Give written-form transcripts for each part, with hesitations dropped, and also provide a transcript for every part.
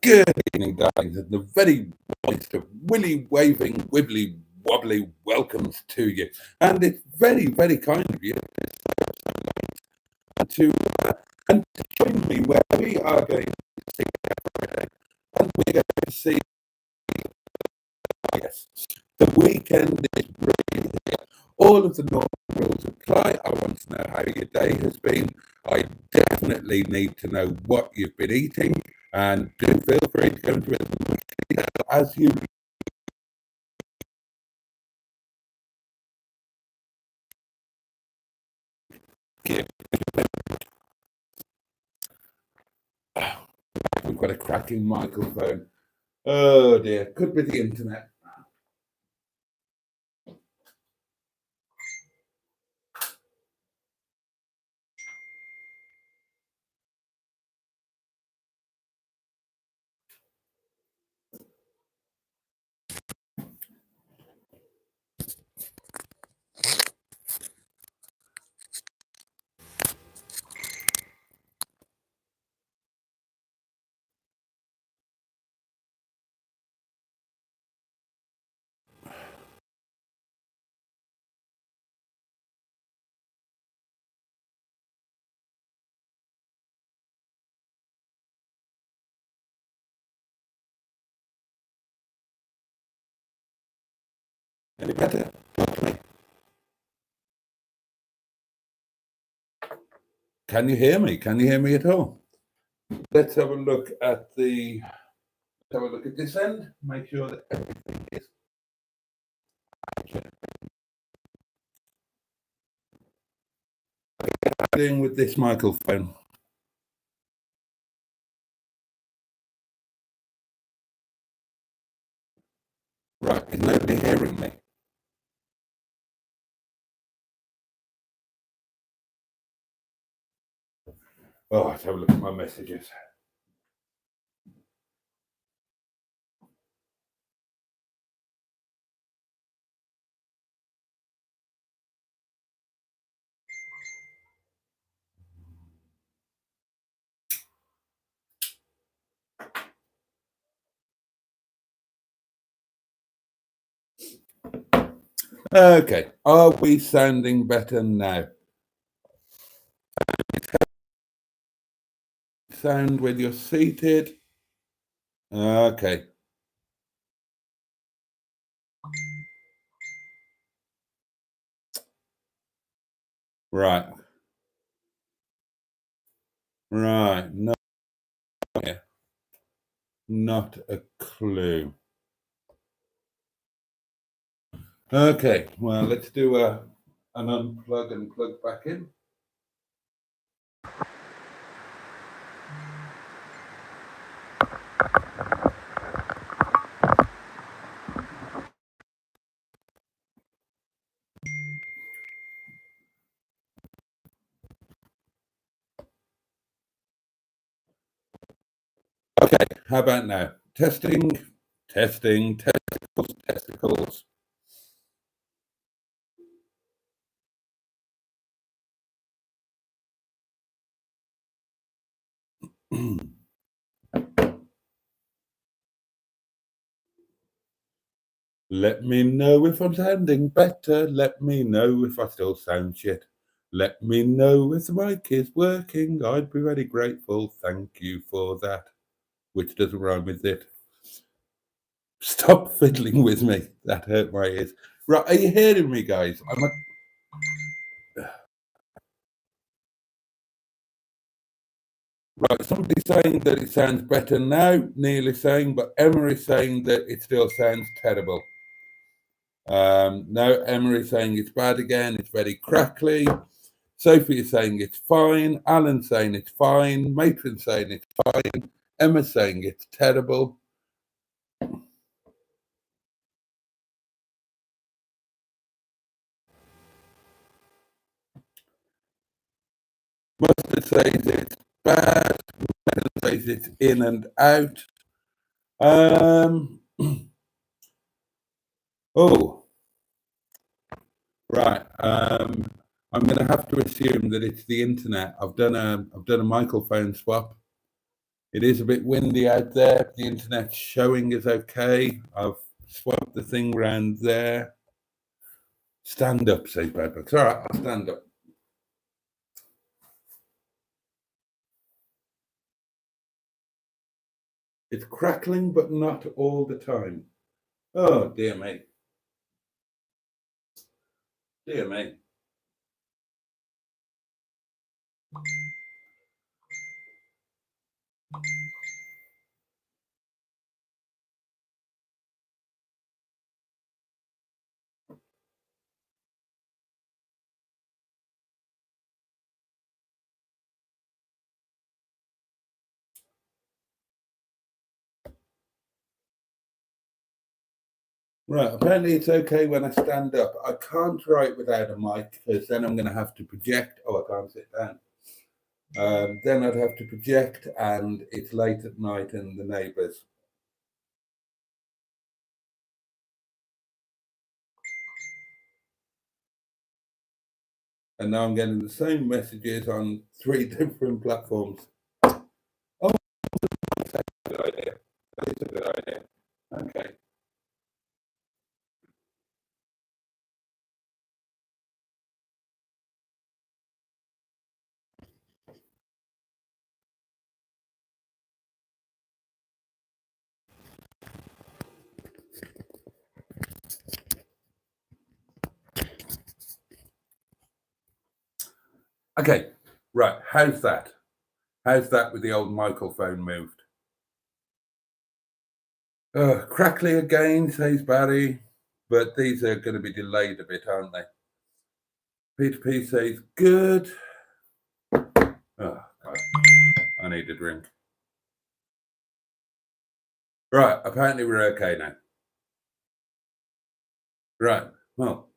Good evening, darlings, and the very warmest of willy waving, wibbly wobbly welcomes to you. And it's very, very kind of you to and to join me where we are going to see Friday, and we're going to see yes, the weekend is really here. All of the normal rules apply. I want to know how your day has been. I definitely need to know what you've been eating, and do feel free to go into it as you give. We've got a cracking microphone. Oh dear, could be the internet. Any better? Can you hear me? Can you hear me at all? Let's have a look at this end. Make sure that everything is dealing with this microphone. Right, is nobody hearing me? Oh, let's have a look at my messages. Okay, are we sounding better now? Sound when you're seated. Okay. Right. Right. No. Yeah. Not a clue. Okay. Well, let's do an unplug and plug back in. Okay. How about now? Testing. Testicles. Let me know if I'm sounding better. Let me know if I still sound shit. Let me know if the mic is working. I'd be very grateful. Thank you for that. Which doesn't rhyme with it. Stop fiddling with me. That hurt my ears. Right, are you hearing me, guys? Right, somebody's saying that it sounds better now, Neil is saying, but Emma is saying that it still sounds terrible. No, Emma is saying it's bad again, it's very crackly. Sophie is saying it's fine. Alan's saying it's fine. Matron's saying it's fine. Emma's saying it's terrible. Mustard says it's bad. Mustard says it's in and out. Oh, right. I'm going to have to assume that it's the internet. I've done a microphone swap. It is a bit windy out there. The internet's showing is okay. I've swapped the thing round there. Stand up, says Badbugs. All right, I'll stand up. It's crackling, but not all the time. Oh, dear me. Dear me. Right, apparently it's okay when I stand up. I can't write without a mic because then I'm going to have to project. Oh, I can't sit down. Then I'd have to project, and it's late at night and the neighbours. And now I'm getting the same messages on 3 different platforms. Oh, that's a good idea. That is a good idea. Okay. Okay, right. How's that? How's that with the old microphone moved? Crackly again, says Barry, but these are going to be delayed a bit, aren't they? Peter P says good. Oh, God. I need a drink. Right, apparently we're okay now. Right, well,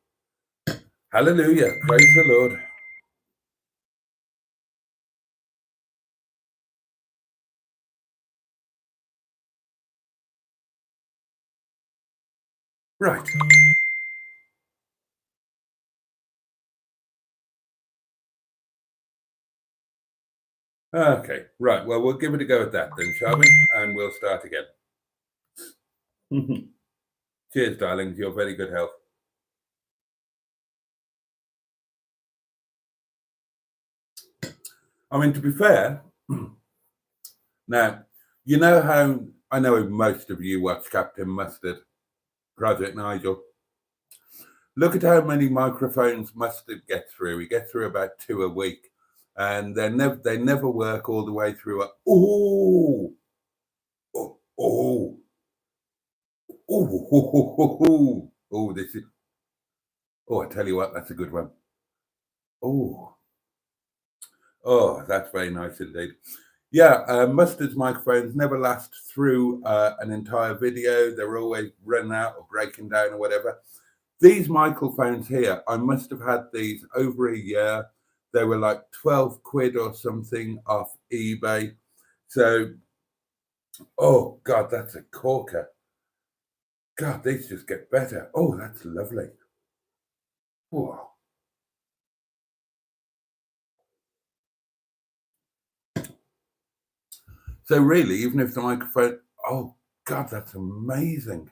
hallelujah, praise the Lord. Right. Okay, right. Well, we'll give it a go at that then, shall we? And we'll start again. Cheers, darlings. Your very good health. I mean, to be fair, now, you know how I know most of you watch Captain Mustard, Project Nigel. Look at how many microphones Mustard gets through. He gets through about 2 a week, and they never work all the way through. Oh, oh, oh, oh, this is. Oh, I tell you what, that's a good one. Oh, oh, that's very nice indeed. Yeah, Mustard's microphones never last through an entire video. They're always running out or breaking down or whatever. These microphones here, I must have had these over a year. They were like 12 quid or something off eBay. So, oh God, that's a corker. God, these just get better. Oh, that's lovely. Whoa. So really, even if the microphone, oh God, that's amazing.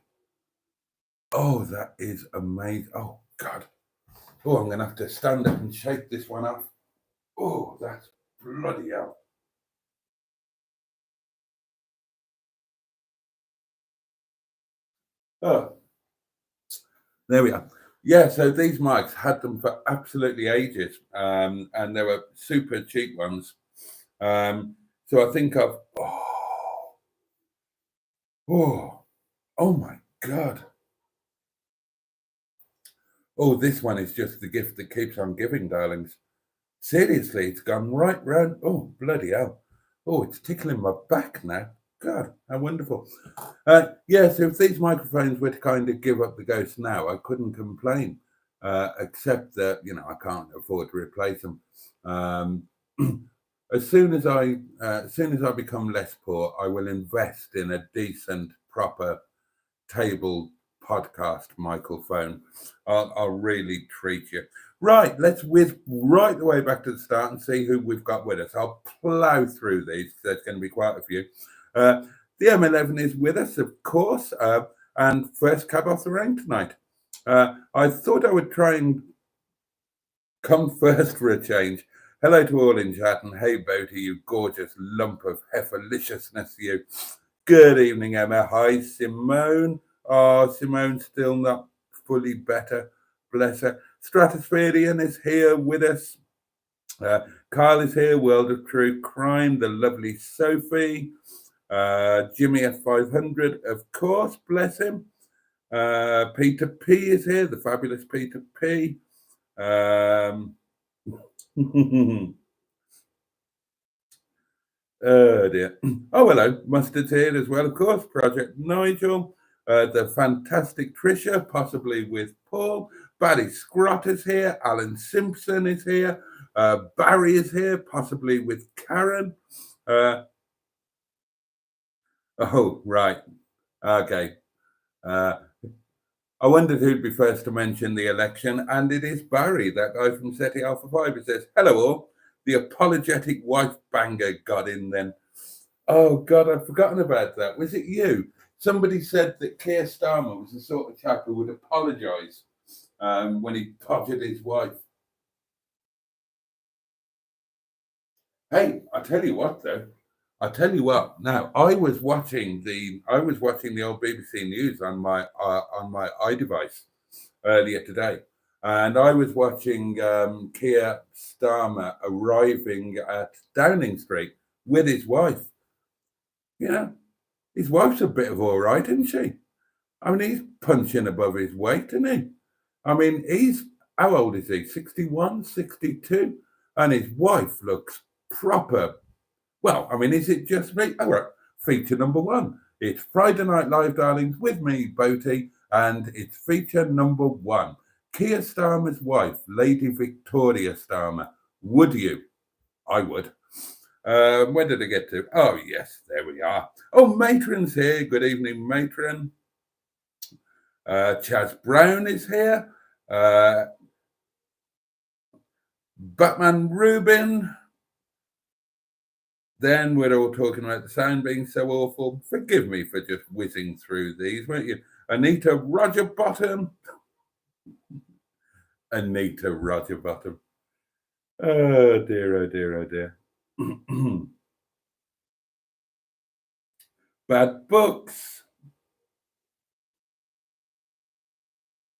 Oh, that is amazing. Oh God. Oh, I'm going to have to stand up and shake this one off. Oh, that's bloody hell. Oh, there we are. Yeah, so these mics had them for absolutely ages, and they were super cheap ones. So I think I've oh, oh my God. Oh, this one is just the gift that keeps on giving, darlings. Seriously, it's gone right round. Oh, bloody hell. Oh, it's tickling my back now. God, how wonderful. Yes, if these microphones were to kind of give up the ghost now, I couldn't complain, except that, I can't afford to replace them. Um, as soon as I become less poor, I will invest in a decent, proper table podcast microphone. I'll really treat you. Right, let's whiz right the way back to the start and see who we've got with us. I'll plough through these. There's going to be quite a few. Uh, the M11 is with us, of course, and first cab off the rank tonight. I thought I would try and come first for a change. Hello to all in chat, and hey, Boaty, you gorgeous lump of heiferliciousness, you. Good evening, Emma. Hi, Simone. Oh, Simone's still not fully better. Bless her. Stratospherian is here with us. Kyle is here. World of True Crime. The lovely Sophie. Jimmy F500, of course. Bless him. Peter P is here. The fabulous Peter P. Oh dear. Oh, hello. Mustard's here as well, of course. Project Nigel. The fantastic Trisha, possibly with Paul. Barry Scrott is here. Alan Simpson is here. Barry is here, possibly with Karen. Oh, right. Okay. I wondered who'd be first to mention the election, and it is Barry, that guy from SETI Alpha 5, who says, hello all. The apologetic wife banger got in then. Oh, God, I've forgotten about that. Was it you? Somebody said that Keir Starmer was the sort of chap who would apologise when he potted his wife. Hey, I tell you what, though. I tell you what. Now, I was watching the old BBC News on my iDevice earlier today, and I was watching Keir Starmer arriving at Downing Street with his wife. His wife's a bit of all right, isn't she? I mean, he's punching above his weight, isn't he? I mean, how old is he? 61, 62? And his wife looks proper. Well, I mean, is it just me? All right, feature number one. It's Friday Night Live, darlings, with me, Boaty, and it's feature number one. Keir Starmer's wife, Lady Victoria Starmer. Would you? I would. Where did I get to? Oh, yes, there we are. Oh, Matron's here. Good evening, Matron. Chaz Brown is here. Batman Rubin. Then we're all talking about the sound being so awful. Forgive me for just whizzing through these, won't you? Anita Roger Bottom. Anita Roger Bottom. Oh dear, oh dear, oh dear. Bad books.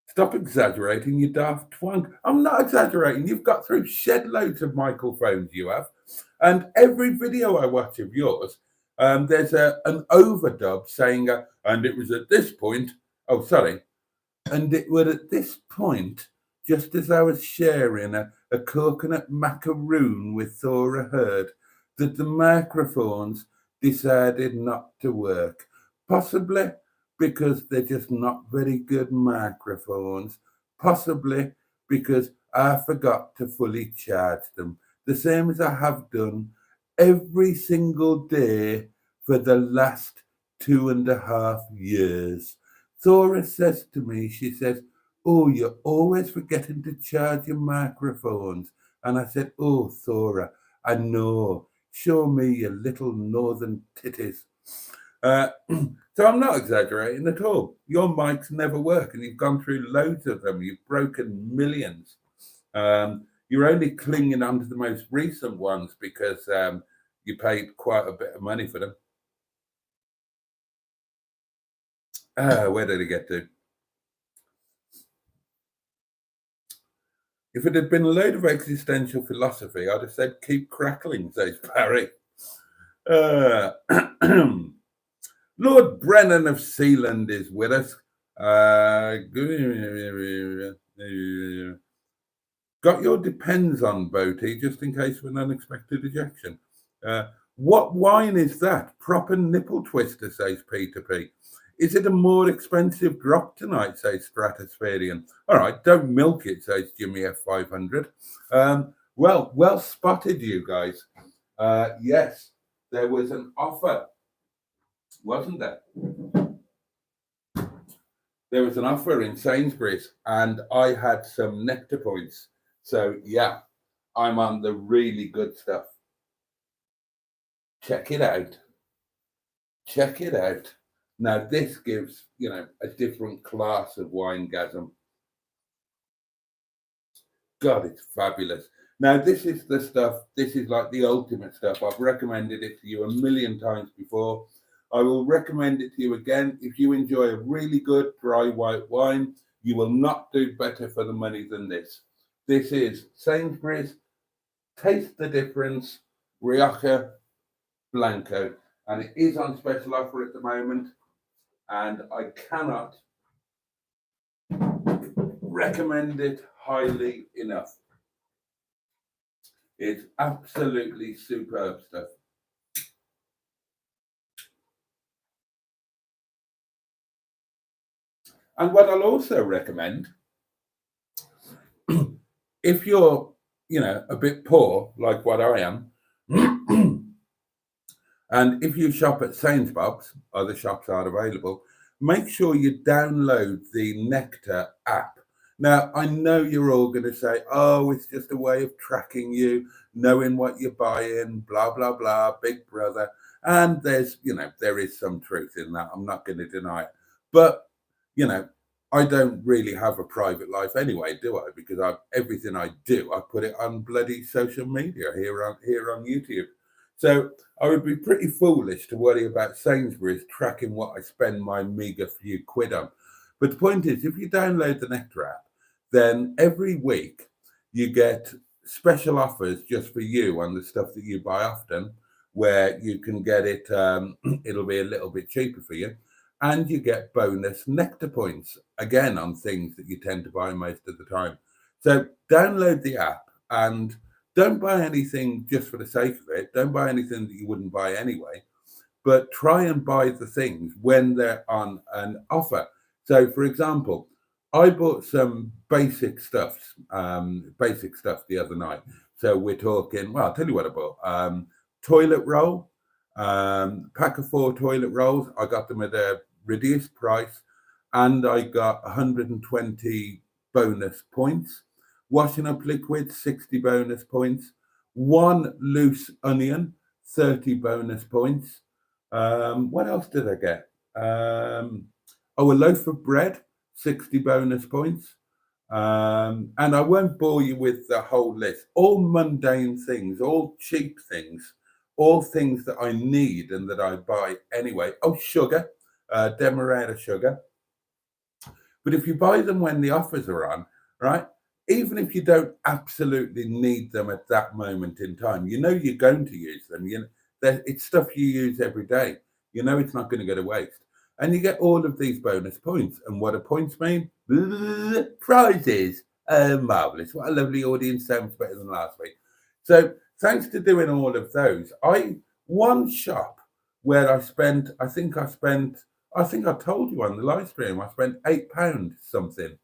Stop exaggerating, you daft twunk. I'm not exaggerating. You've got through shed loads of microphones, you have. And every video I watch of yours, there's an overdub saying, and it was at this point, oh, sorry. And it was at this point, just as I was sharing a coconut macaroon with Thora Hurd, that the microphones decided not to work. Possibly because they're just not very good microphones. Possibly because I forgot to fully charge them, the same as I have done every single day for the last 2.5 years. Thora says to me, she says, oh, you're always forgetting to charge your microphones. And I said, oh, Thora, I know. Show me your little northern titties. So I'm not exaggerating at all. Your mics never work, and you've gone through loads of them. You've broken millions. You're only clinging on to the most recent ones because you paid quite a bit of money for them. Where did it get to? If it had been a load of existential philosophy, I'd have said, keep crackling, says Barry. Uh, Lord Brennan of Sealand is with us. Got your depends on, Boaty, just in case of an unexpected ejection. What wine is that? Proper nipple twister, says Peter P. Is it a more expensive drop tonight, says Stratospherian. All right, don't milk it, says Jimmy F500. Well spotted, you guys. Yes, there was an offer, wasn't there? There was an offer in Sainsbury's, and I had some nectar points. So, yeah, I'm on the really good stuff. Check it out. Check it out. Now, this gives, a different class of wine-gasm. God, it's fabulous. Now, this is the stuff, this is like the ultimate stuff. I've recommended it to you a million times before. I will recommend it to you again. If you enjoy a really good dry white wine, you will not do better for the money than this. This is Sainsbury's Taste the Difference Rioja Blanco, and it is on special offer at the moment, and I cannot recommend it highly enough. It's absolutely superb stuff. And what I'll also recommend, if you're, a bit poor, like what I am, and if you shop at Sainsbury's, other shops are available, make sure you download the Nectar app. Now, I know you're all going to say, oh, it's just a way of tracking you, knowing what you're buying, blah, blah, blah, big brother. And there's, there is some truth in that. I'm not going to deny it. But, I don't really have a private life anyway, do I? Because everything I do, I put it on bloody social media here on YouTube. So I would be pretty foolish to worry about Sainsbury's tracking what I spend my meager few quid on. But the point is, if you download the Nectar app, then every week you get special offers just for you on the stuff that you buy often, where you can get it, it'll be a little bit cheaper for you. And you get bonus nectar points, again, on things that you tend to buy most of the time. So download the app and don't buy anything just for the sake of it. Don't buy anything that you wouldn't buy anyway, but try and buy the things when they're on an offer. So, for example, I bought some basic stuff the other night. So we're talking, well, I'll tell you what I bought. Toilet roll, pack of 4 toilet rolls. I got them at a reduced price, and I got 120 bonus points. Washing up liquid, 60 bonus points. 1 loose onion, 30 bonus points. What else did I get? A loaf of bread, 60 bonus points. And I won't bore you with the whole list. All mundane things, all cheap things, all things that I need and that I buy anyway. Oh, sugar, Demerara sugar. But if you buy them when the offers are on, right, even if you don't absolutely need them at that moment in time, you're going to use them. It's stuff you use every day. It's not going to go to waste. And you get all of these bonus points. And what do points mean? Prizes. Marvellous. What a lovely audience. So much better than last week. So thanks to doing all of those, one shop where I think I told you on the live stream, I spent £8 something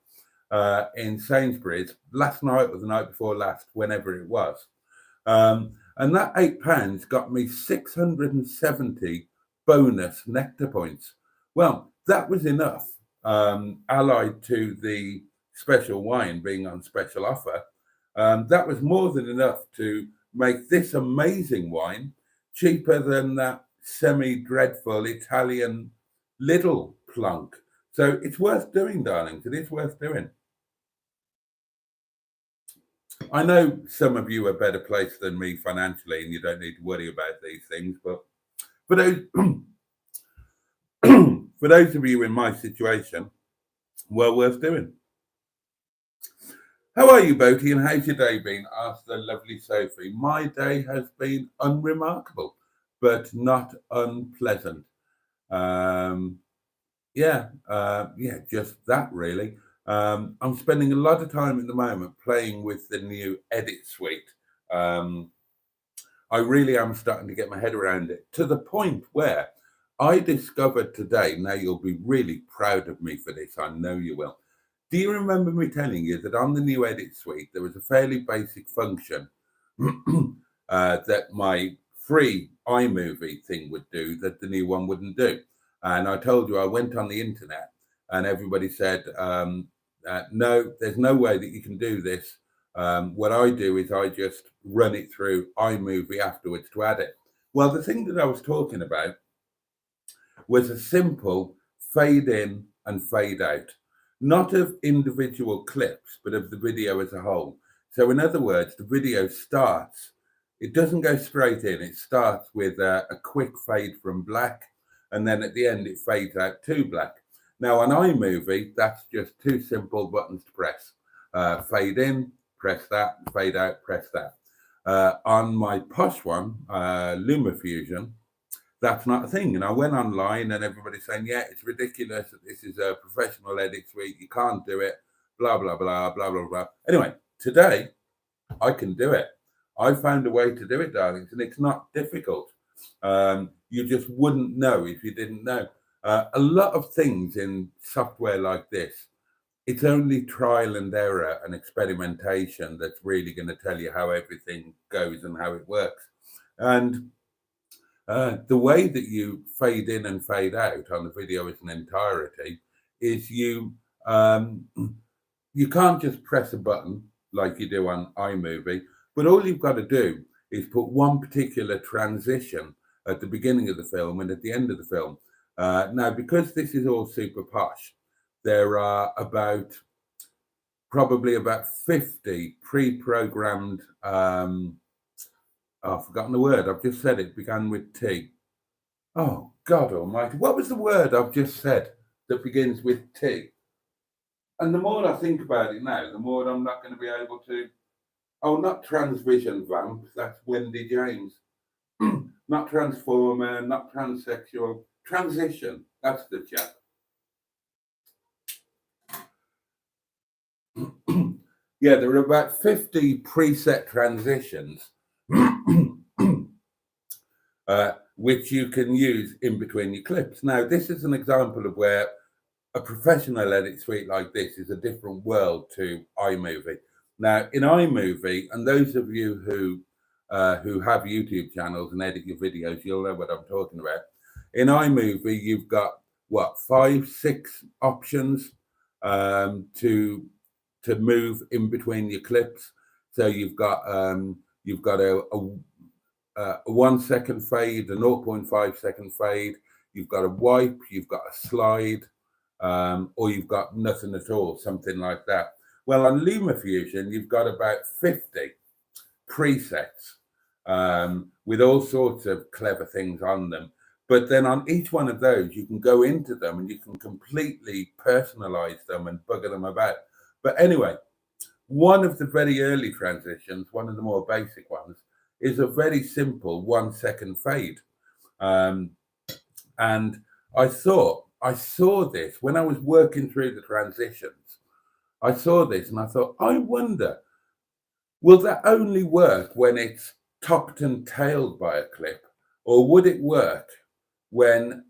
in Sainsbury's last night or the night before last, whenever it was. And that £8 got me 670 bonus nectar points. Well, that was enough, allied to the special wine being on special offer. That was more than enough to make this amazing wine cheaper than that semi-dreadful Italian little plunk. So it's worth doing, darlings. It is worth doing. I know some of you are better placed than me financially and you don't need to worry about these things, but for those for those of you in my situation, well worth doing. How are you, Boaty, and how's your day been? Asked the lovely Sophie. My day has been unremarkable, but not unpleasant. Just that really. I'm spending a lot of time at the moment playing with the new edit suite. I really am starting to get my head around it, to the point where I discovered today, now you'll be really proud of me for this, I know you will. Do you remember me telling you that on the new edit suite, there was a fairly basic function that my free iMovie thing would do that the new one wouldn't do? And I told you I went on the internet and everybody said, no, there's no way that you can do this. What I do is I just run it through iMovie afterwards to add it. Well, the thing that I was talking about was a simple fade in and fade out, not of individual clips, but of the video as a whole. So in other words, the video starts, it doesn't go straight in, it starts with a quick fade from black, and then at the end it fades out to black. Now on iMovie, that's just two simple buttons to press. Fade in, press that, fade out, press that. On my posh one, LumaFusion, that's not a thing. And I went online and everybody's saying, yeah, it's ridiculous. This is a professional edit suite. You can't do it, blah, blah, blah, blah, blah, blah. Anyway, today I can do it. I found a way to do it, darlings, and it's not difficult. You just wouldn't know if you didn't know. A lot of things in software like this, it's only trial and error and experimentation that's really going to tell you how everything goes and how it works. And the way that you fade in and fade out on the video as an entirety is you can't just press a button like you do on iMovie, but all you've got to do is put one particular transition at the beginning of the film and at the end of the film. Now, because this is all super posh, there are probably about 50 pre-programmed, I've forgotten the word, I've just said it, began with T. Oh, God almighty. What was the word I've just said that begins with T? And the more I think about it now, the more I'm not going to be able to. Oh, not transvision vamp, that's Wendy James. Not transformer, not transsexual. Transition, that's the chap. Yeah, there are about 50 preset transitions which you can use in between your clips. Now, this is an example of where a professional edit suite like this is a different world to iMovie. Now, in iMovie, and those of you who have YouTube channels and edit your videos, you'll know what I'm talking about. In iMovie, you've got, 5, 6 options to move in between your clips. So you've got a 1 second fade, a 0.5 second fade, you've got a wipe, you've got a slide, or you've got nothing at all, something like that. Well, on LumaFusion, you've got about 50 presets with all sorts of clever things on them. But then on each one of those, you can go into them and you can completely personalize them and bugger them about. But anyway, one of the very early transitions, one of the more basic ones, is a very simple 1 second fade. And I saw this when I was working through the transitions. I saw this and I thought, I wonder, will that only work when it's topped and tailed by a clip? Or would it work when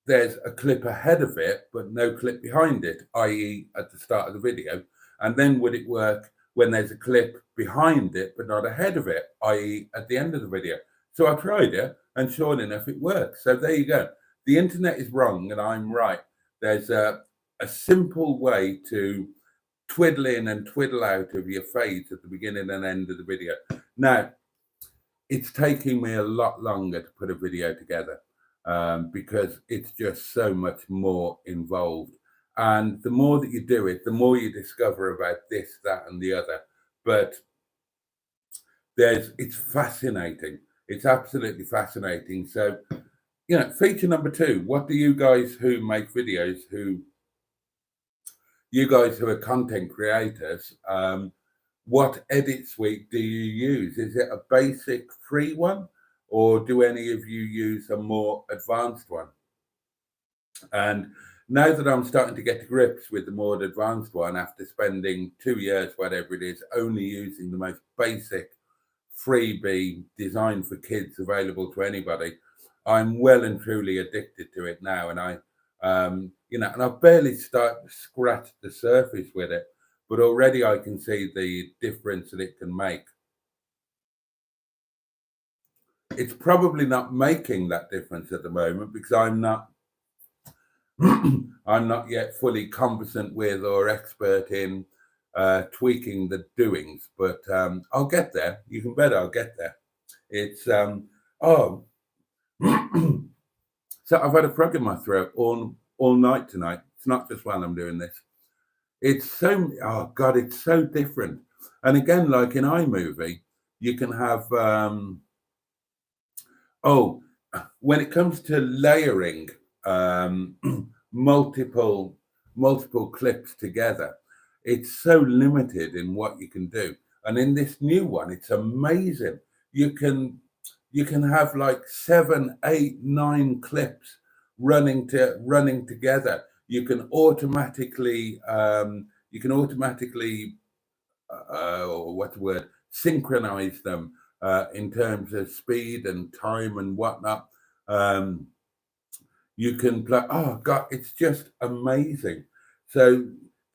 there's a clip ahead of it, but no clip behind it, i.e. at the start of the video? And then would it work when there's a clip behind it, but not ahead of it, i.e. at the end of the video? So I tried it, and sure enough, it works. So there you go. The internet is wrong, and I'm right. There's a simple way to twiddle in and twiddle out of your fades at the beginning and end of the video. Now, it's taking me a lot longer to put a video together because it's just so much more involved. And the more that you do it, the more you discover about this, that, and the other. But it's fascinating. It's absolutely fascinating. So, feature number 2, what do you guys who make videos, you guys who are content creators, what edit suite do you use? Is it a basic free one? or do any of you use a more advanced one? And now that I'm starting to get to grips with the more advanced one, after spending 2 years, whatever it is, only using the most basic freebie designed for kids available to anybody, I'm well and truly addicted to it now. And and I've barely started to scratch the surface with it, but already I can see the difference that it can make. It's probably not making that difference at the moment because I'm not I'm not yet fully competent with or expert in tweaking the doings, but I'll get there. You can bet I'll get there. It's oh, so I've had a frog in my throat all night tonight. It's not just while I'm doing this. It's so oh god, it's so different. And again, like in iMovie, you can have oh, when it comes to layering um, multiple clips together, it's so limited in what you can do. And in this new one, it's amazing. You can have like 7, 8, 9 clips running together. You can automatically what's the word, synchronize them in terms of speed and time and whatnot. You can play, oh God, it's just amazing. So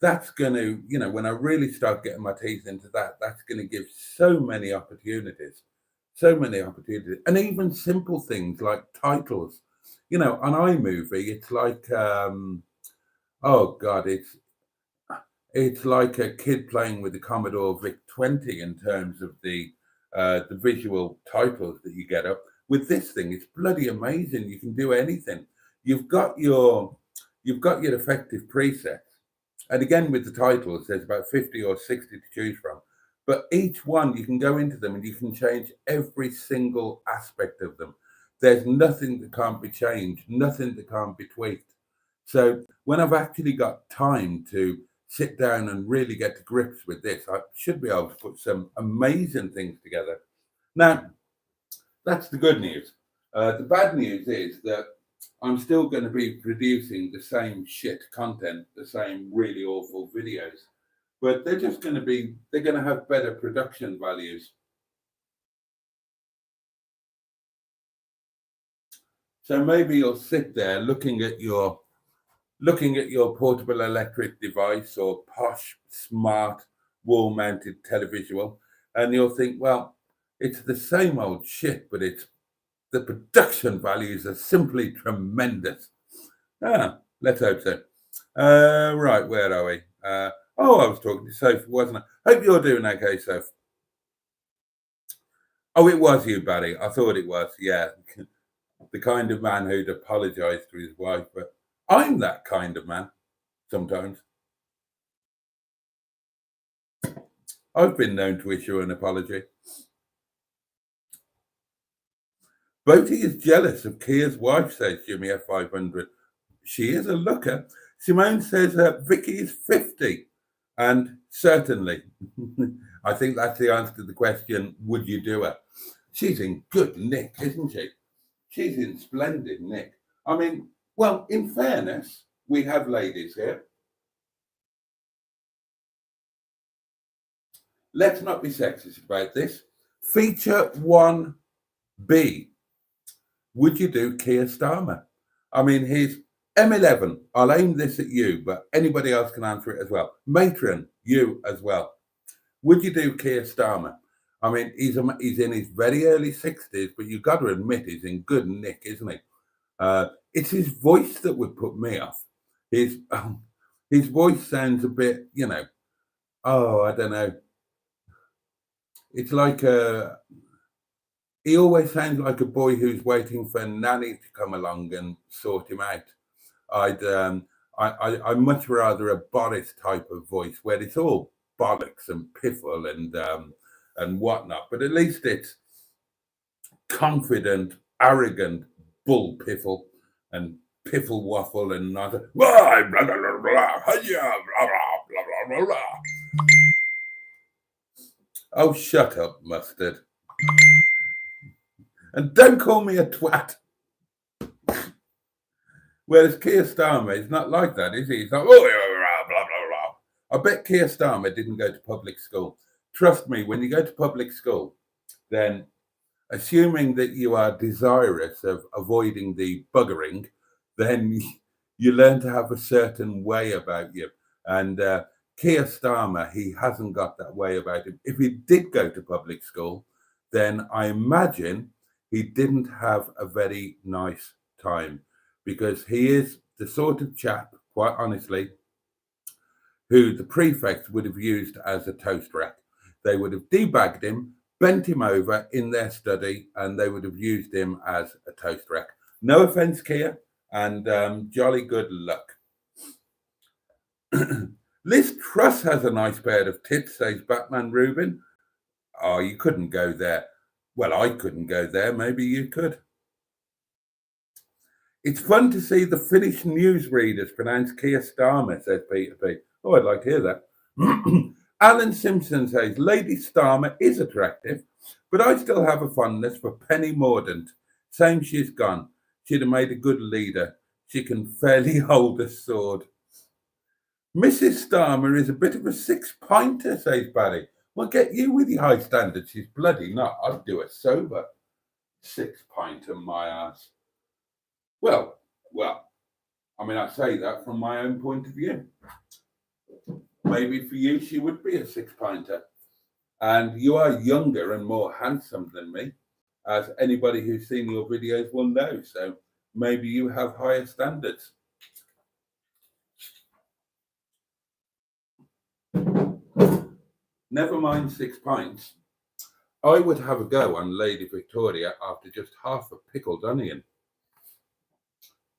that's going to, when I really start getting my teeth into that, that's going to give so many opportunities, and even simple things like titles. On iMovie, it's like, oh God, it's like a kid playing with the Commodore VIC-20 in terms of the visual titles that you get up. With this thing, it's bloody amazing. You can do anything. You've got your effective presets, and again with the titles, there's about 50 or 60 to choose from. But each one, you can go into them and you can change every single aspect of them. There's nothing that can't be changed, nothing that can't be tweaked. So when I've actually got time to sit down and really get to grips with this, I should be able to put some amazing things together. Now, that's the good news. The bad news is that I'm still going to be producing the same shit content, the same really awful videos, but they're going to have better production values. So maybe you'll sit there looking at your portable electric device or posh, smart, wall-mounted televisual, and you'll think, well, it's the same old shit, but the production values are simply tremendous. Let's hope so. Right, where are we? I was talking to Sophie, wasn't I? Hope you're doing okay, Soph. Oh, it was you, Barry. I thought it was, yeah. The kind of man who'd apologise to his wife, but I'm that kind of man sometimes. I've been known to issue an apology. Boaty is jealous of Keir's wife, says Jimmy F500. She is a looker. Simone says Vicky is 50. And certainly, I think that's the answer to the question, would you do her? She's in good nick, isn't she? She's in splendid nick. I mean, well, in fairness, we have ladies here. Let's not be sexist about this. Feature 1B. Would you do Keir Starmer? I mean, he's M11. I'll aim this at you, but anybody else can answer it as well. Matron, you as well. Would you do Keir Starmer? I mean, he's in his very early 60s, but you've got to admit he's in good nick, isn't he? It's his voice that would put me off. His voice sounds a bit, I don't know. It's like he always sounds like a boy who's waiting for nanny to come along and sort him out. I'd much rather a Boris type of voice where it's all bollocks and piffle and whatnot, but at least it's confident, arrogant bull piffle and piffle waffle and not a blah, blah, blah, blah, blah, blah, blah, blah. Oh, shut up, Mustard. And don't call me a twat. Whereas Keir Starmer is not like that, is he? He's like, oh, blah, blah, blah. I bet Keir Starmer didn't go to public school. Trust me, when you go to public school, then assuming that you are desirous of avoiding the buggering, then you learn to have a certain way about you. And Keir Starmer, he hasn't got that way about him. If he did go to public school, then I imagine he didn't have a very nice time, because he is the sort of chap, quite honestly, who the prefects would have used as a toast rack. They would have debagged him, bent him over in their study, and they would have used him as a toast rack. No offense, Keir, and jolly good luck. Liz Truss has a nice pair of tits, says Batman Rubin. Oh, you couldn't go there. Well, I couldn't go there. Maybe you could. It's fun to see the Finnish newsreaders pronounce Keir Starmer, says Peter P. Oh, I'd like to hear that. Alan Simpson says, Lady Starmer is attractive, but I still have a fondness for Penny Mordaunt. Same she's gone. She'd have made a good leader. She can fairly hold a sword. Mrs. Starmer is a bit of a six-pinter, says Barry. Well, get you with your high standards. She's bloody not. I'd do a sober six-pinter, my ass. Well, I mean, I say that from my own point of view. Maybe for you, she would be a six-pinter. And you are younger and more handsome than me, as anybody who's seen your videos will know. So maybe you have higher standards. Never mind 6 pints. I would have a go on Lady Victoria after just half a pickled onion.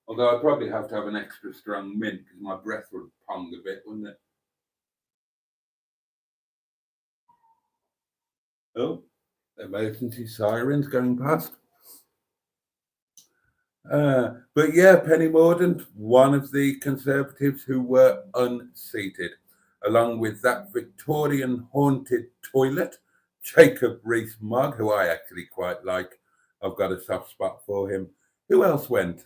Although I'd probably have to have an extra strong mint because my breath would pong a bit, wouldn't it? Oh, emergency sirens going past. But yeah, Penny Mordaunt, one of the Conservatives who were unseated, along with that Victorian haunted toilet, Jacob Rees-Mogg, who I actually quite like. I've got a soft spot for him. Who else went?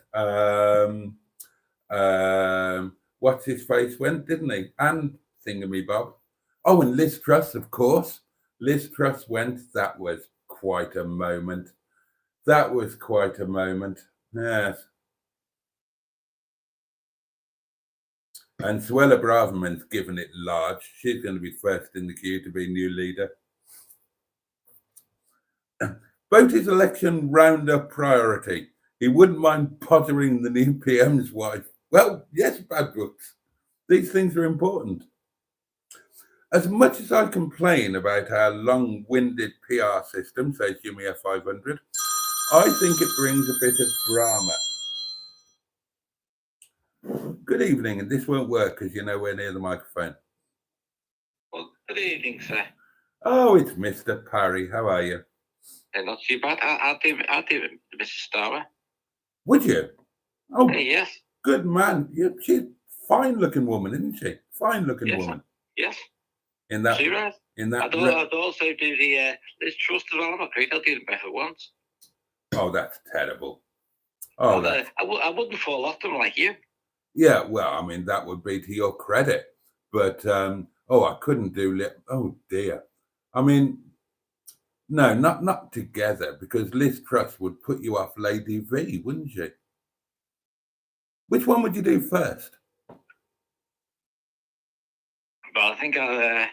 What's his face went, didn't he? And Thingamy-Bob. Oh, and Liz Truss, of course. Liz Truss went. That was quite a moment. That was quite a moment. Yes. And Suella Braverman's given it large. She's going to be first in the queue to be new leader. Boaty's election roundup priority. He wouldn't mind pottering the new PM's wife. Well, yes, Bad Brooks. These things are important. As much as I complain about our long-winded PR system, says Jimmy F500, I think it brings a bit of drama. Good evening, and this won't work because you're nowhere near the microphone. Well, good evening, sir. Oh, it's Mr. Parry. How are you? Not too bad. I'll do Mrs. Starmer. Would you? Oh, yes. Good man. She's a fine-looking woman, isn't she? Fine-looking woman. Yes. In that. Right. I'd also do the Liz Truss as well. I'm afraid I'll do them better once. Oh, that's terrible. Oh, I wouldn't fall off them like you. Yeah, well, I mean, that would be to your credit. But, I couldn't do... Oh, dear. I mean, no, not together, because Liz Truss would put you off Lady V, wouldn't she? Which one would you do first? Well, I think I'd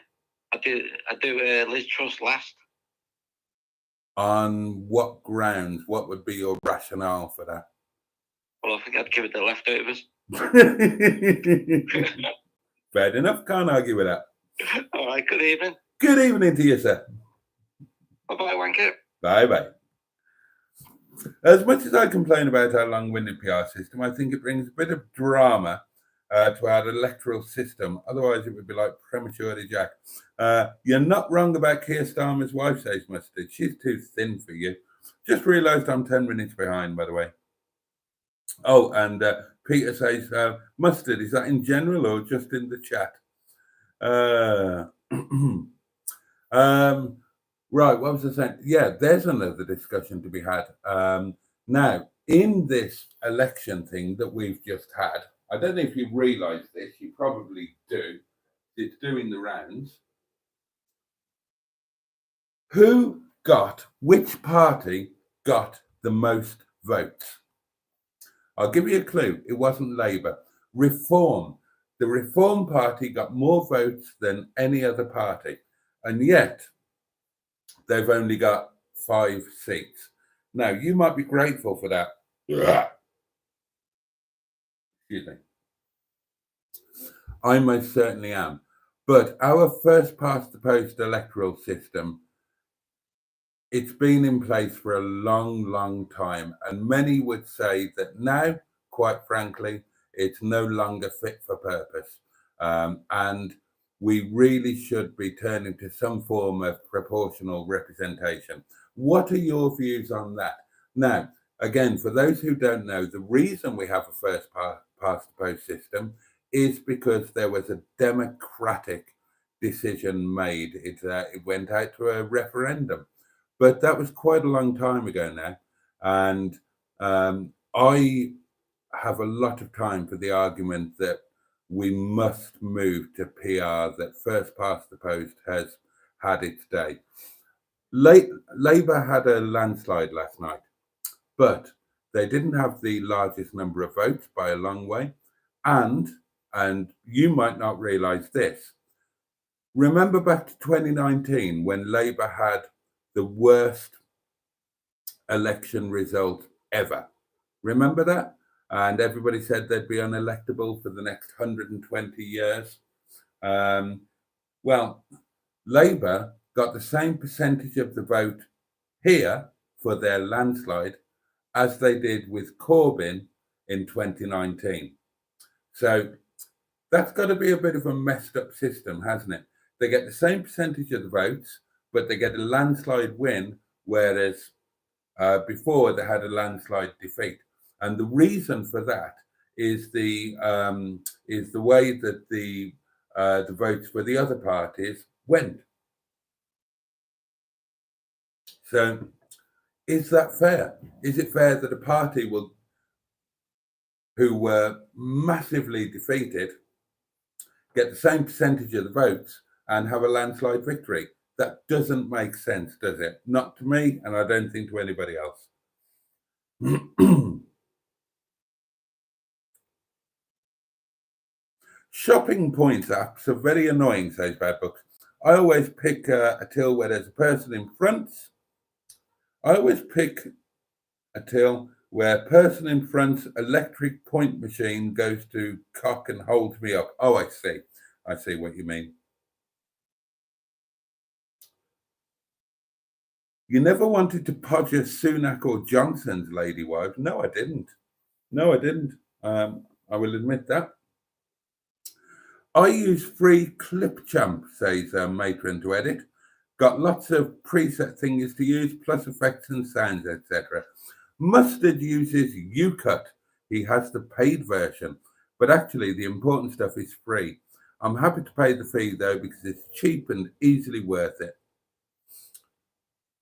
do Liz Truss last. On what grounds? What would be your rationale for that? Well, I think I'd give it the leftovers. Fair enough. Can't argue with that. All right. Good evening. Good evening to you, sir. Bye-bye, Wanker. Bye-bye. As much as I complain about our long-winded PR system, I think it brings a bit of drama to our electoral system. Otherwise, it would be like prematurely Jack. You're not wrong about Keir Starmer's wife, says Mustard. She's too thin for you. Just realised I'm 10 minutes behind, by the way. Oh, and Peter says, Mustard, is that in general or just in the chat? Right, what was I saying? Yeah, there's another discussion to be had. Now, in this election thing that we've just had, I don't know if you realise this, you probably do. It's doing the rounds. Which party got the most votes? I'll give you a clue. It wasn't Labour. Reform. The Reform Party got more votes than any other party. And yet, they've only got 5 seats. Now, you might be grateful for that. Excuse me. I most certainly am. But our first past the post electoral system, it's been in place for a long, long time. And many would say that now, quite frankly, it's no longer fit for purpose. And we really should be turning to some form of proportional representation. What are your views on that? Now, again, for those who don't know, the reason we have a first past the post system is because there was a democratic decision made. It went out to a referendum. But that was quite a long time ago now. And I have a lot of time for the argument that we must move to PR, that first past the post has had its day. Labour had a landslide last night, but they didn't have the largest number of votes by a long way. And you might not realise this. Remember back to 2019 when Labour had the worst election result ever. Remember that? And everybody said they'd be unelectable for the next 120 years. Well, Labour got the same percentage of the vote here for their landslide as they did with Corbyn in 2019. So that's got to be a bit of a messed up system, hasn't it? They get the same percentage of the votes, but they get a landslide win, whereas before they had a landslide defeat. And the reason for that is the way that the votes for the other parties went. So, is that fair? Is it fair that a party who were massively defeated get the same percentage of the votes and have a landslide victory? That doesn't make sense, does it? Not to me, and I don't think to anybody else. Shopping points apps are very annoying, says Bad Books. I always pick a till where there's a person in front. I always pick a till where person in front's electric point machine goes to cock and holds me up. Oh, I see. I see what you mean. You never wanted to podger Sunak or Johnson's lady wife. No, I didn't. No, I didn't. I will admit that. I use free Clipchamp, says Matron to edit. Got lots of preset things to use, plus effects and sounds, etc. Mustard uses UCut. He has the paid version, but actually the important stuff is free. I'm happy to pay the fee though because it's cheap and easily worth it.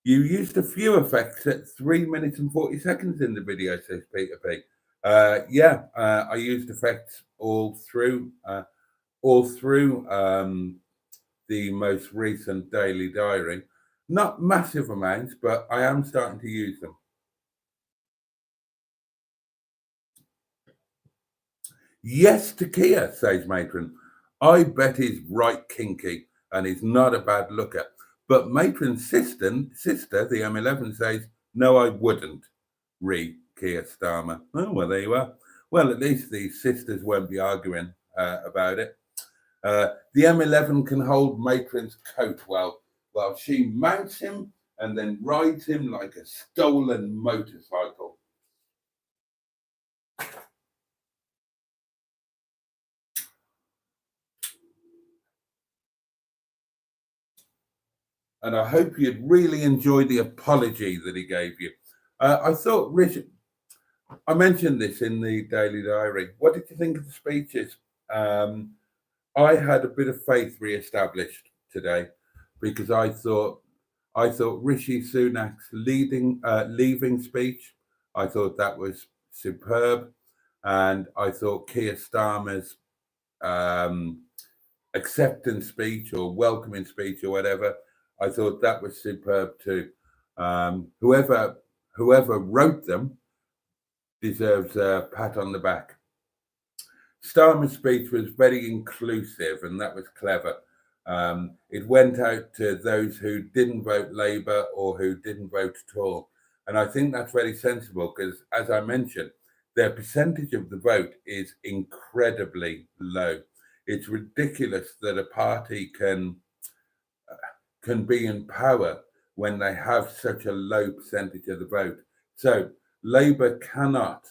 You used a few effects at 3 minutes and 40 seconds in the video, says Peter P. I used effects all through the most recent daily diary. Not massive amounts, but I am starting to use them. Yes to Kia, says Matron. I bet he's right kinky and he's not a bad looker. But Matron's sister, the M11, says, no, I wouldn't. Keir Starmer. Oh, well, there you are. Well, at least these sisters won't be arguing about it. The M11 can hold Matron's coat while she mounts him and then rides him like a stolen motorcycle. And I hope you'd really enjoy the apology that he gave you. I thought, Richard, I mentioned this in the Daily Diary. What did you think of the speeches? I had a bit of faith re-established today because I thought I thought Rishi Sunak's leaving speech, I thought that was superb. And I thought Keir Starmer's acceptance speech or welcoming speech or whatever, I thought that was superb too. Whoever wrote them deserves a pat on the back. Starmer's speech was very inclusive, and that was clever. It went out to those who didn't vote Labour or who didn't vote at all. And I think that's very sensible because, as I mentioned, their percentage of the vote is incredibly low. It's ridiculous that a party can be in power when they have such a low percentage of the vote. So Labour cannot.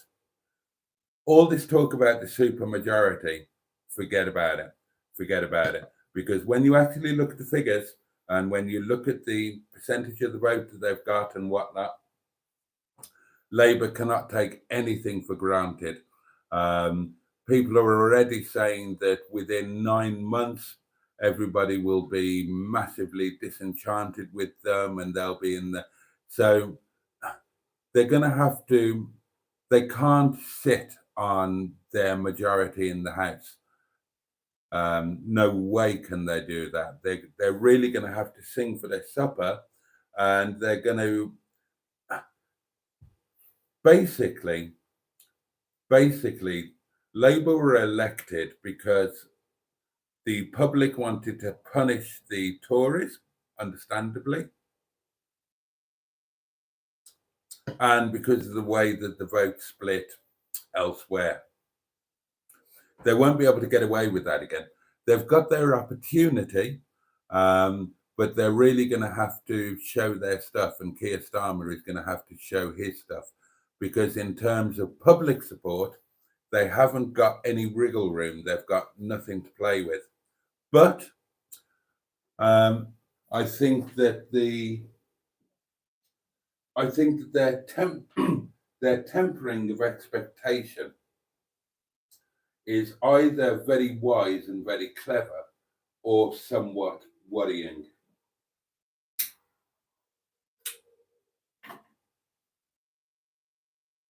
All this talk about the supermajority, forget about it. Forget about it. Because when you actually look at the figures and when you look at the percentage of the vote that they've got and whatnot, Labour cannot take anything for granted. People are already saying that within 9 months, everybody will be massively disenchanted with them and they'll be in the. So they're going to have to, they can't sit on their majority in the House. No way can they do that. They're really going to have to sing for their supper, and they're going to basically Labour were elected because the public wanted to punish the Tories, understandably, and because of the way that the vote split elsewhere. They won't be able to get away with that again. They've got their opportunity, but they're really going to have to show their stuff, and Keir Starmer is going to have to show his stuff, because in terms of public support, they haven't got any wriggle room. They've got nothing to play with. But I think that their tempering of expectation is either very wise and very clever or somewhat worrying.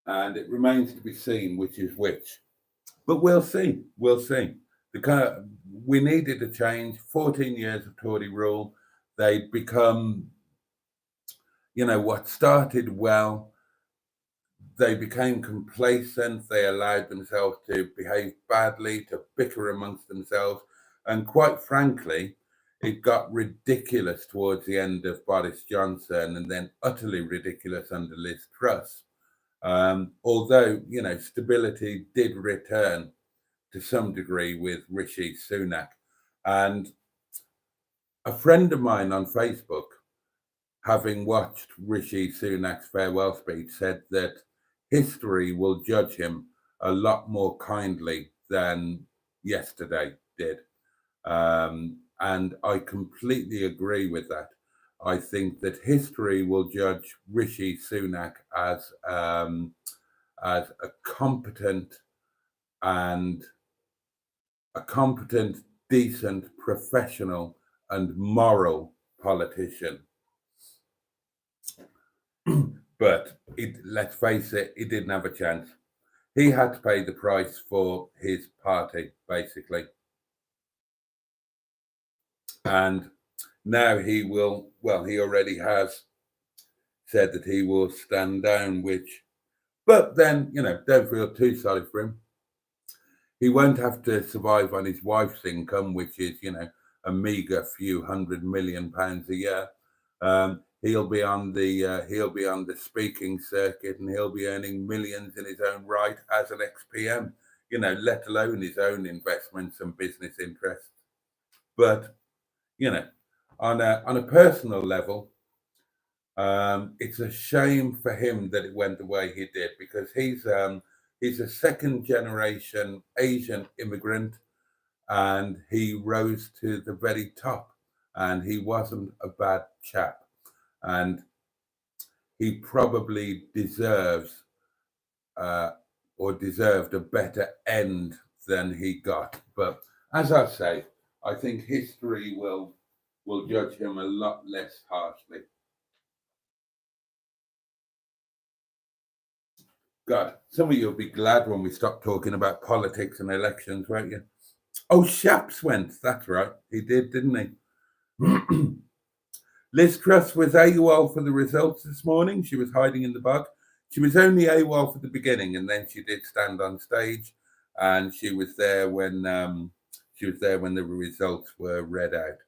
And it remains to be seen which is which. But we'll see. We'll see. We needed a change. 14 years of Tory rule. They'd become, what started well. They became complacent. They allowed themselves to behave badly, to bicker amongst themselves. And quite frankly, it got ridiculous towards the end of Boris Johnson and then utterly ridiculous under Liz Truss. Although, stability did return to some degree with Rishi Sunak. And a friend of mine on Facebook, having watched Rishi Sunak's farewell speech, said that history will judge him a lot more kindly than yesterday did. And I completely agree with that. I think that history will judge Rishi Sunak as a competent, decent, professional, and moral politician. But let's face it, he didn't have a chance. He had to pay the price for his party, basically. And now he already has said that he will stand down, but then, don't feel too sorry for him. He won't have to survive on his wife's income, which is, a meager few £100 million a year. He'll be on the speaking circuit, and he'll be earning millions in his own right as an ex-PM, let alone his own investments and business interests. But, on a personal level, it's a shame for him that it went the way he did, because he's a second generation Asian immigrant, and he rose to the very top, and he wasn't a bad chap, and he probably deserved a better end than he got. But as I say, I think history will judge him a lot less harshly. God, some of you will be glad when we stop talking about politics and elections, won't you? Oh, Shaps went. That's right. He did, didn't he? Liz Truss was AWOL for the results this morning. She was hiding in the bug. She was only AWOL for the beginning, and then she did stand on stage, and she was there when the results were read out.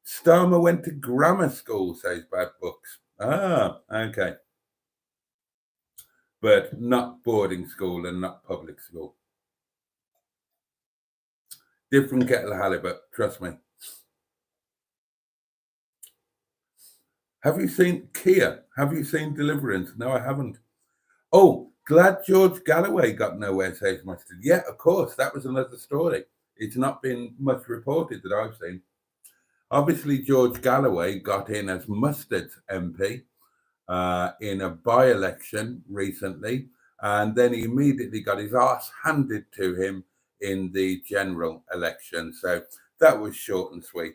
Starmer went to grammar school, says Bad Books. Ah, okay. But not boarding school and not public school. Different kettle of halibut, trust me. Have you seen Kia? Have you seen Deliverance? No, I haven't. Oh, glad George Galloway got nowhere, says Mustard. Yeah, of course, that was another story. It's not been much reported that I've seen. Obviously, George Galloway got in as Mustard's MP in a by-election recently, and then he immediately got his arse handed to him in the general election. So that was short and sweet.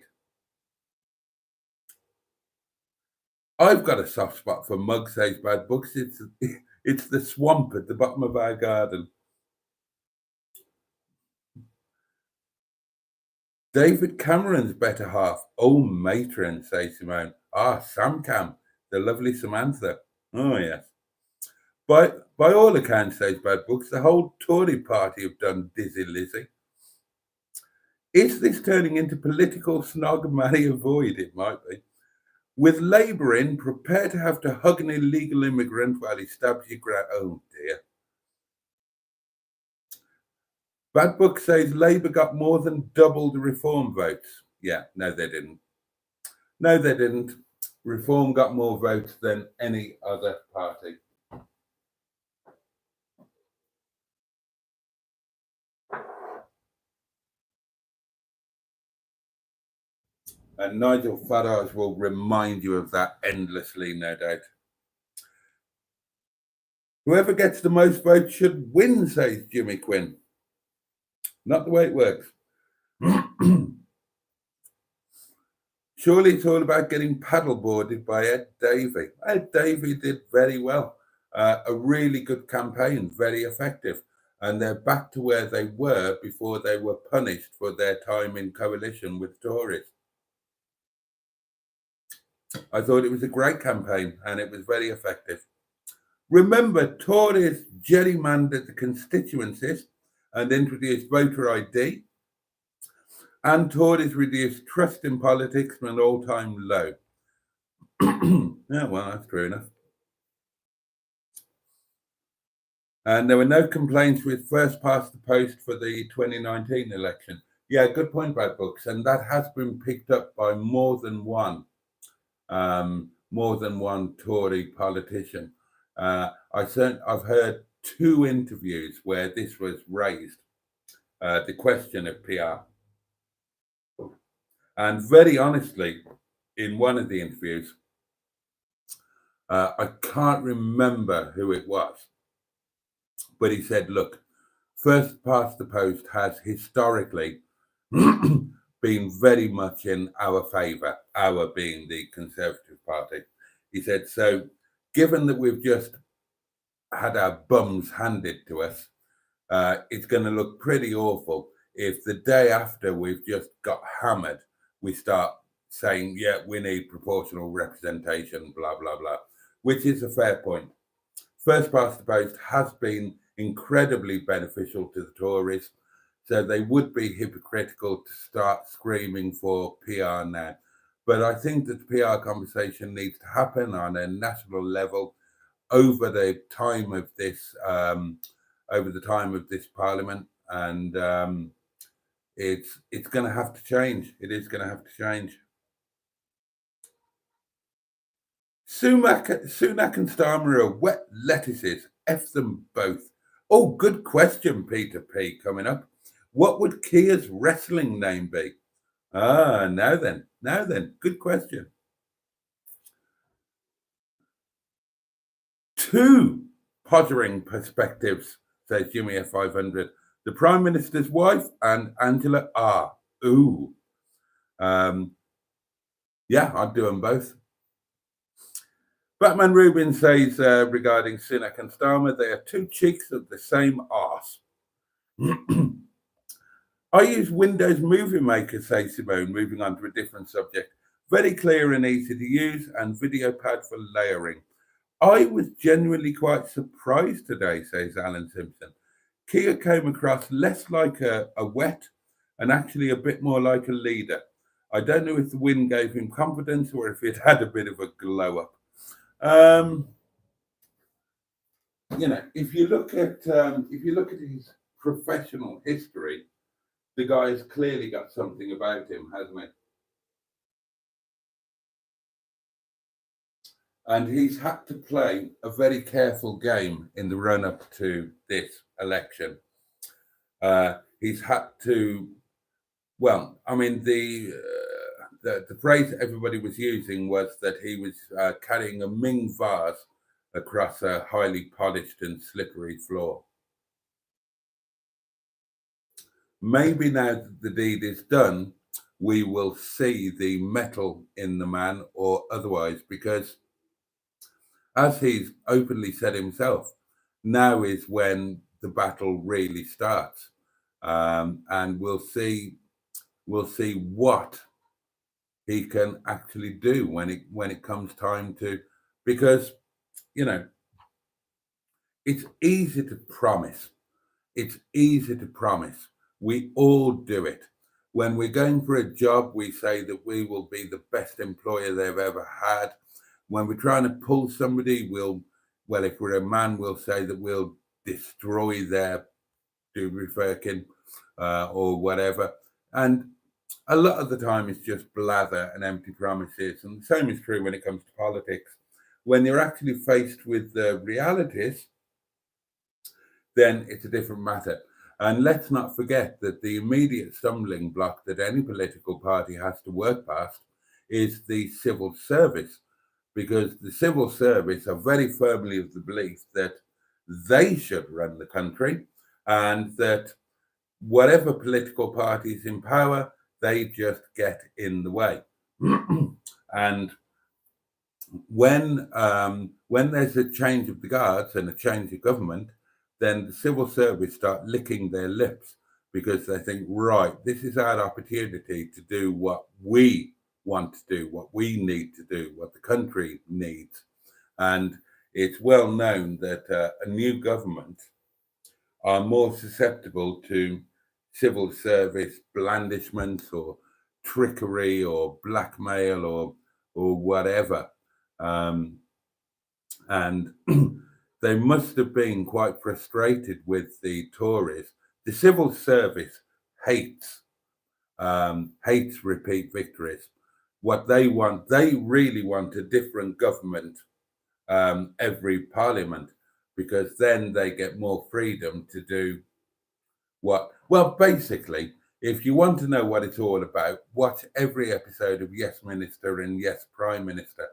I've got a soft spot for Mug, says Bad Books. It's the swamp at the bottom of our garden. David Cameron's better half. Oh, matron, says Simone. Ah, Sam Cam, the lovely Samantha. Oh, yes. By all accounts, says Bad Books, the whole Tory party have done Dizzy Lizzy. Is this turning into political snog, marry, avoid? It might be. With Labour in, prepare to have to hug an illegal immigrant while he stabs your oh dear. Bad Book says Labour got more than double the Reform votes. Yeah, no, they didn't. No, they didn't. Reform got more votes than any other party. And Nigel Farage will remind you of that endlessly, no doubt. Whoever gets the most votes should win, says Jimmy Quinn. Not the way it works. Surely it's all about getting paddleboarded by Ed Davey. Ed Davey did very well. A really good campaign, very effective. And they're back to where they were before they were punished for their time in coalition with Tories. I thought it was a great campaign and it was very effective. Remember, Tories gerrymandered the constituencies and introduced voter ID, and Tories reduced trust in politics from an all-time low. Yeah, well, that's true enough. And there were no complaints with first past the post for the 2019 election. Yeah, good point, Bad Books, and that has been picked up by more than one Tory politician. I've heard 2 interviews where this was raised, the question of PR. And very honestly, in one of the interviews, I can't remember who it was, but he said, look, first past the post has historically been very much in our favour, our being the Conservative Party. He said, so given that we've just had our bums handed to us, it's going to look pretty awful if the day after we've just got hammered, we start saying, yeah, we need proportional representation, blah, blah, blah, which is a fair point. First past the post has been incredibly beneficial to the Tories, so they would be hypocritical to start screaming for PR now. But I think that the PR conversation needs to happen on a national level over the time of this Parliament, and it's going to have to change. It is going to have to change. Sunak and Starmer are wet lettuces. F them both. Oh, good question, Peter P. Coming up. What would Kia's wrestling name be? Ah, now then. Good question. 2 pottering perspectives, says Jimmy F500. The Prime Minister's wife and Angela R. Ooh. Yeah, I'd do them both. Batman Rubin says regarding Sunak and Starmer, they are two cheeks of the same arse. I use Windows Movie Maker, says Simone, moving on to a different subject. Very clear and easy to use, and video pad for layering. I was genuinely quite surprised today, says Alan Simpson. Keir came across less like a wet and actually a bit more like a leader. I don't know if the win gave him confidence or if it had a bit of a glow up. If you look at his professional history, the guy's clearly got something about him, hasn't he? And he's had to play a very careful game in the run up to this election. He's had to, well, I mean, the phrase everybody was using was that he was carrying a Ming vase across a highly polished and slippery floor. Maybe now that the deed is done, we will see the metal in the man or otherwise, because as he's openly said himself, now is when the battle really starts. And we'll see what he can actually do when it comes time to, because it's easy to promise. It's easy to promise. We all do it. When we're going for a job, we say that we will be the best employer they've ever had. When we're trying to pull somebody, if we're a man, we'll say that we'll destroy their Dubry Firkin or whatever. And a lot of the time it's just blather and empty promises. And the same is true when it comes to politics. When you're actually faced with the realities, then it's a different matter. And let's not forget that the immediate stumbling block that any political party has to work past is the civil service, because the civil service are very firmly of the belief that they should run the country and that whatever political party is in power, they just get in the way. And when there's a change of the guards and a change of government, then the civil service start licking their lips because they think, right, this is our opportunity to do what we want to do, what we need to do, what the country needs. And it's well known that a new government are more susceptible to civil service blandishments or trickery or blackmail or whatever. And they must have been quite frustrated with the Tories. The civil service hates repeat victories. What they want, they really want a different government every parliament, because then they get more freedom to do basically, if you want to know what it's all about, watch every episode of Yes Minister and Yes Prime Minister.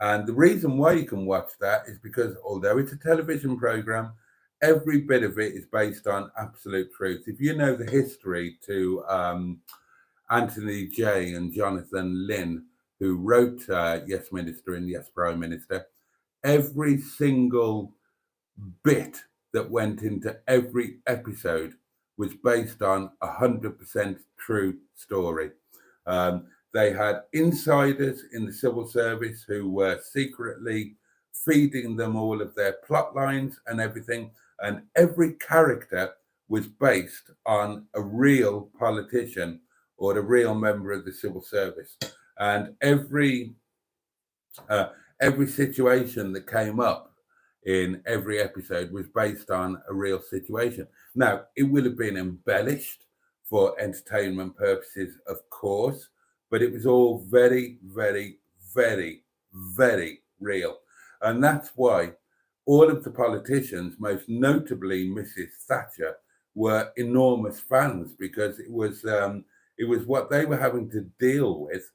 And the reason why you can watch that is because although it's a television program, every bit of it is based on absolute truth. If you know the history to Anthony J and Jonathan Lynn, who wrote Yes Minister and Yes Prime Minister, every single bit that went into every episode was based on 100% true story. They had insiders in the civil service who were secretly feeding them all of their plot lines and everything. And every character was based on a real politician or a real member of the civil service. And every situation that came up in every episode was based on a real situation. Now, it would have been embellished for entertainment purposes, of course, but it was all very, very, very, very real. And that's why all of the politicians, most notably Mrs. Thatcher, were enormous fans, because it was what they were having to deal with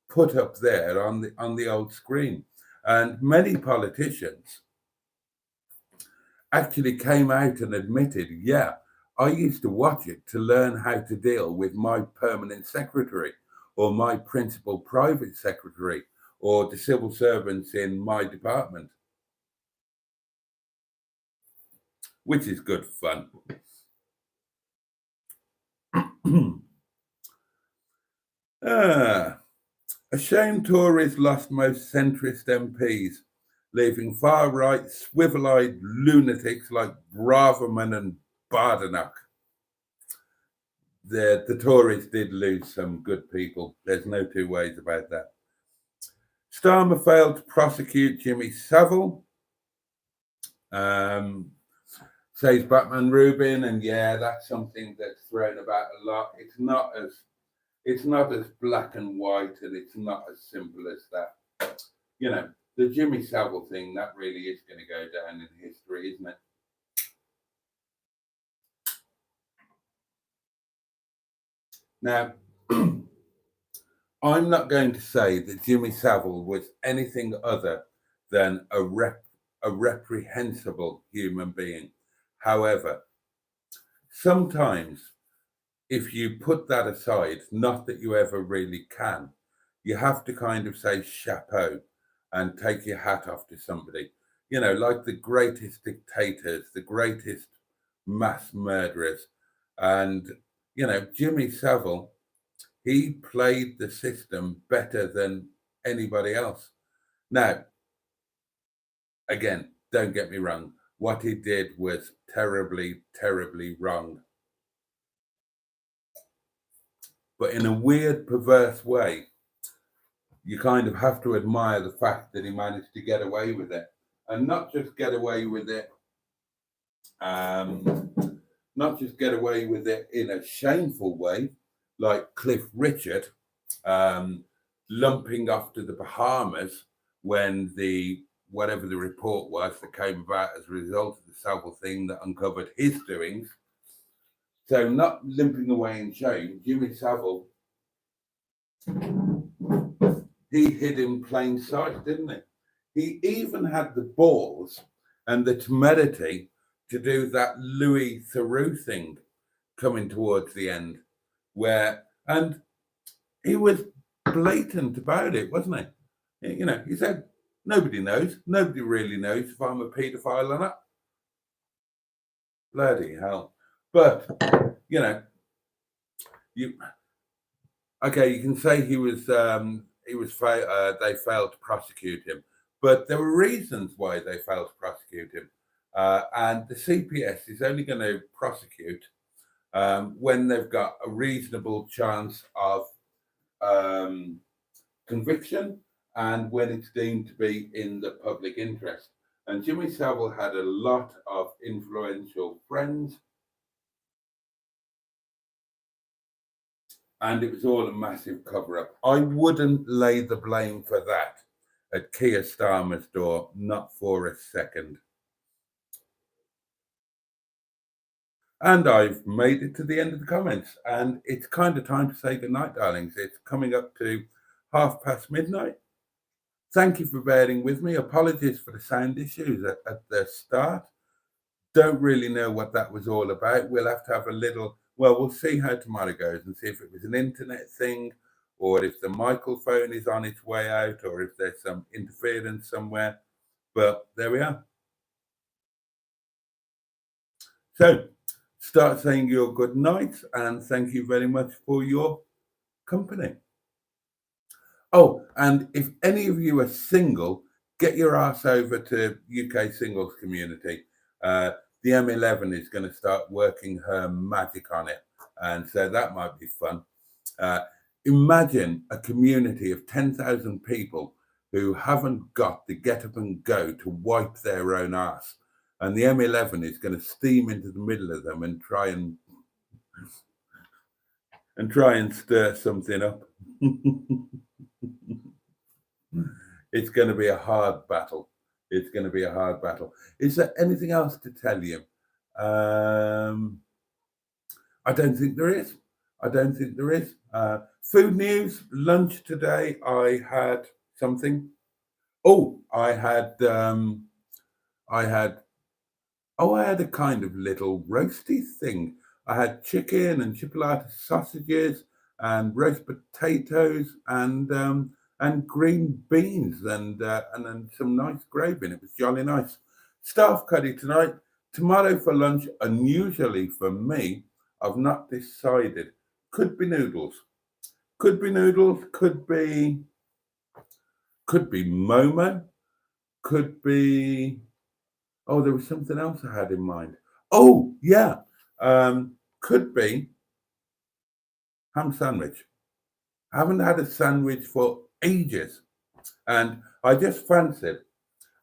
put up there on the old screen. And many politicians actually came out and admitted, yeah, I used to watch it to learn how to deal with my permanent secretary or my principal private secretary or the civil servants in my department, which is good fun. A shame Tories lost most centrist MPs, leaving far-right, swivel-eyed lunatics like Braverman and Bardenach. The Tories did lose some good people. There's no two ways about that. Starmer failed to prosecute Jimmy Savile, says Batman Rubin, and yeah, that's something that's thrown about a lot. It's not as black and white, and it's not as simple as that. You know, the Jimmy Savile thing, that really is going to go down in history, isn't it? Now, I'm not going to say that Jimmy Savile was anything other than a reprehensible human being. However, sometimes if you put that aside, not that you ever really can, you have to kind of say chapeau and take your hat off to somebody. You know, like the greatest dictators, the greatest mass murderers. And, you know, Jimmy Savile, he played the system better than anybody else. Now, again, don't get me wrong. What he did was terribly, terribly wrong. But in a weird, perverse way, you kind of have to admire the fact that he managed to get away with it. And not just get away with it, in a shameful way, like Cliff Richard, lumping off to the Bahamas when whatever the report was that came about as a result of the Savile thing that uncovered his doings. So not limping away in shame, Jimmy Savile, he hid in plain sight, didn't he? He even had the balls and the temerity to do that Louis Theroux thing coming towards the end, and he was blatant about it, wasn't he? You know, he said, nobody really knows if I'm a paedophile or not. Bloody hell. But, you know, you can say they failed to prosecute him, but there were reasons why they failed to prosecute him. And the CPS is only going to prosecute when they've got a reasonable chance of conviction and when it's deemed to be in the public interest. And Jimmy Savile had a lot of influential friends, and it was all a massive cover-up. I wouldn't lay the blame for that at Keir Starmer's door, not for a second. And I've made it to the end of the comments, and it's kind of time to say goodnight, darlings. It's coming up to midnight. Thank you for bearing with me. Apologies for the sound issues at the start. Don't really know what that was all about. We'll have to have we'll see how tomorrow goes and see if it was an internet thing or if the microphone is on its way out or if there's some interference somewhere. But there we are. So start saying your good nights and thank you very much for your company. Oh, and if any of you are single, get your ass over to UK singles community. The M11 is going to start working her magic on it. And so that might be fun. Imagine a community of 10,000 people who haven't got the get up and go to wipe their own ass. And the M11 is going to steam into the middle of them and try and stir something up. It's going to be a hard battle. Is there anything else to tell you? I don't think there is. Food news, lunch today, I had something. I had a kind of little roasty thing. I had chicken and chipolata sausages and roast potatoes and and green beans and then some nice gravy. And it was jolly nice. Staff curry tonight, tomato for lunch. Unusually for me, I've not decided. Could be noodles. Could be noodles. Could be Momo. Could be. Oh, there was something else I had in mind. Oh, yeah. Could be ham sandwich. I haven't had a sandwich for ages. And I just fancied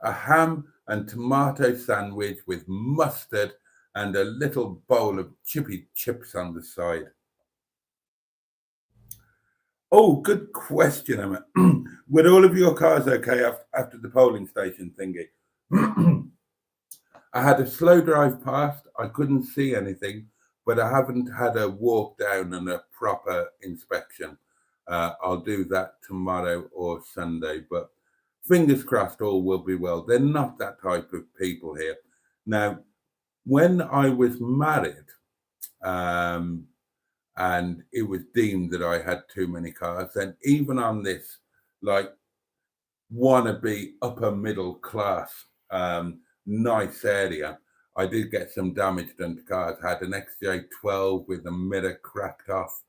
a ham and tomato sandwich with mustard and a little bowl of chippy chips on the side. Oh, good question, Emma. Were all of your cars okay after the polling station thingy? I had a slow drive past. I couldn't see anything, but I haven't had a walk down and a proper inspection. I'll do that tomorrow or Sunday, but fingers crossed all will be well. They're not that type of people here. Now, when I was married, and it was deemed that I had too many cars, then even on this, like, wannabe upper middle class, nice area, I did get some damage done to cars. I had an XJ12 with the mirror cracked off.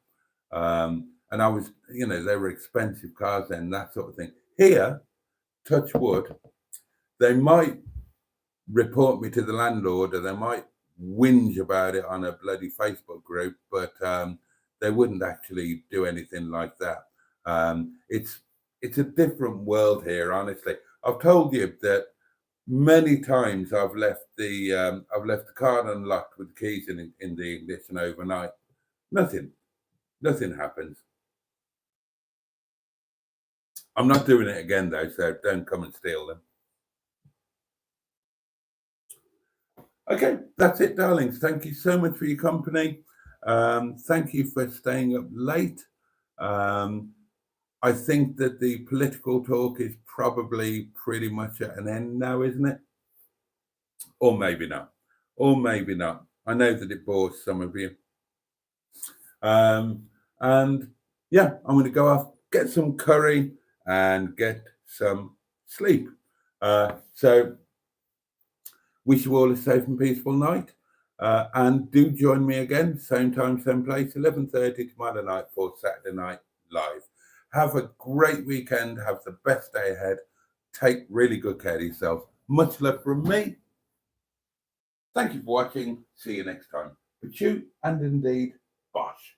And I was, they were expensive cars then, that sort of thing. Here, touch wood, they might report me to the landlord or they might whinge about it on a bloody Facebook group, but they wouldn't actually do anything like that. It's a different world here, honestly. I've told you that many times I've left the car unlocked with the keys in the ignition overnight. Nothing happens. I'm not doing it again though, so don't come and steal them. Okay, that's it, darlings. Thank you so much for your company. Thank you for staying up late. I think that the political talk is probably pretty much at an end now, isn't it? Or maybe not. I know that it bores some of you. And yeah, I'm going to go off, get some curry and get some sleep. So wish you all a safe and peaceful night. And do join me again, same time, same place, 11:30 tomorrow night for Saturday Night Live. Have a great weekend. Have the best day ahead. Take really good care of yourself. Much love from me. Thank you for watching. See you next time. But you and indeed, bosh.